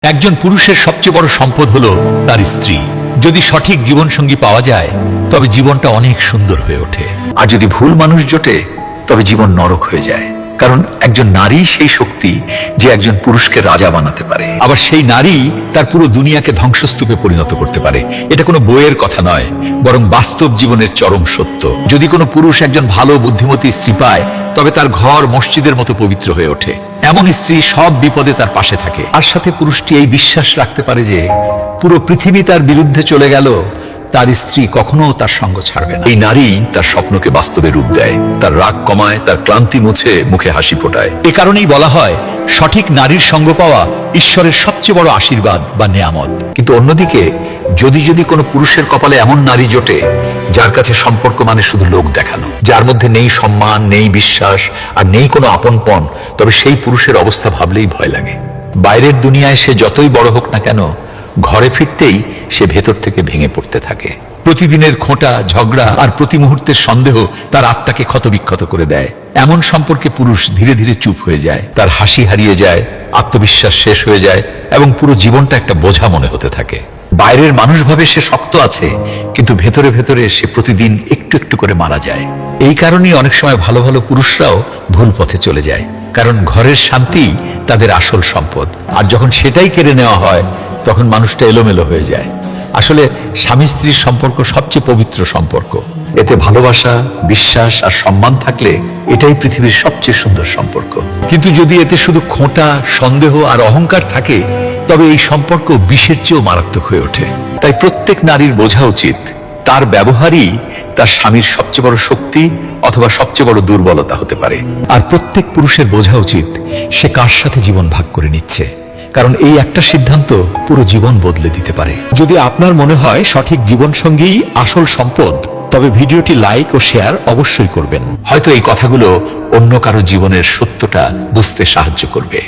একজন পুরুষের সবচেয়ে বড় সম্পদ হলো তার স্ত্রী। যদি সঠিক জীবনসঙ্গী পাওয়া যায় তবে জীবনটা অনেক সুন্দর হয়ে ওঠে, আর যদি ভুল মানুষ জোটে তবে জীবন নরক হয়ে যায়। কারণ একজন নারী সেই শক্তি যে একজন পুরুষকে রাজা বানাতে পারে, আবার সেই নারী তার পুরো দুনিয়াকে ধ্বংসস্তূপে পরিণত করতে পারে। এটা কোনো বইয়ের কথা নয়, বরং বাস্তব জীবনের চরম সত্য। যদি কোনো পুরুষ একজন ভালো বুদ্ধিমতী স্ত্রী পায় তবে তার ঘর মসজিদের মতো পবিত্র হয়ে ওঠে। এমন স্ত্রী সব বিপদে তার পাশে থাকে, আর সাথে পুরুষটি এই বিশ্বাস রাখতে পারে যে পুরো পৃথিবী তার বিরুদ্ধে চলে গেল, তার স্ত্রী কখনো তার সঙ্গ ছাড়বে না। এই নারী তার স্বপ্নকে বাস্তবে রূপ দেয়, তার রাগ কমায়, তার ক্লান্তি মুছে মুখে হাসি ফোটায়। এ কারণেই বলা হয় সঠিক নারীর সঙ্গ পাওয়া ঈশ্বরের সবচেয়ে বড় আশীর্বাদ বা নেয়ামত। কিন্তু অন্যদিকে যদি কোনো পুরুষের কপালে এমন নারী জোটে যার কাছে সম্পর্ক মানে শুধু লোক দেখানো, যার মধ্যে নেই সম্মান, নেই বিশ্বাস, আর নেই কোনো আপনপন, তবে সেই পুরুষের অবস্থা ভাবলেই ভয় লাগে। বাইরের দুনিয়ায় সে যতই বড় হোক না কেন, ঘরে ফিরতেই সে ভেতর থেকে ভেঙে পড়তে থাকে। প্রতিদিনের খোঁটা, ঝগড়া আর প্রতি মুহূর্তের সন্দেহ তার আত্মাকে ক্ষতবিক্ষত করে দেয়। এমন সম্পর্কে পুরুষ ধীরে ধীরে চুপ হয়ে যায়, তার হাসি হারিয়ে যায়, আত্মবিশ্বাস শেষ হয়ে যায় এবং পুরো জীবনটা একটা বোঝা মনে হতে থাকে। বাইরের মানুষ ভাবে সে শক্ত আছে, কিন্তু ভেতরে ভেতরে সে প্রতিদিন একটু একটু করে মারা যায়। এই কারণেই অনেক সময় ভালো ভালো পুরুষরাও ভুল পথে চলে যায়, কারণ ঘরের শান্তি তাদের আসল সম্পদ। আর যখন সেটাই কেড়ে নেওয়া হয় তখন মানুষটা এলোমেলো হয়ে যায়। আসলে স্বামী স্ত্রীর সম্পর্ক সবচেয়ে পবিত্র সম্পর্ক। এতে ভালোবাসা, বিশ্বাস আর সম্মান থাকলে এটাই পৃথিবীর সবচেয়ে সুন্দর সম্পর্ক। কিন্তু যদি এতে শুধু খোঁটা, সন্দেহ আর অহংকার থাকে তবে এই সম্পর্ক বিষের চেয়েও মারাত্মক হয়ে ওঠে। তাই প্রত্যেক নারীর বোঝা উচিত তার ব্যবহারই তার স্বামীর সবচেয়ে বড় শক্তি অথবা সবচেয়ে বড় দুর্বলতা হতে পারে। আর প্রত্যেক পুরুষের বোঝা উচিত সে কার সাথে জীবন ভাগ করে নিচ্ছে, কারণ এই একটা সিদ্ধান্ত পুরো জীবন বদলে দিতে পারে। যদি আপনার মনে হয় সঠিক জীবনসঙ্গীই আসল সম্পদ, তবে ভিডিওটি লাইক ও শেয়ার অবশ্যই করবেন। হয়তো এই কথাগুলো অন্য কারো জীবনের সত্যটা বুঝতে সাহায্য করবে।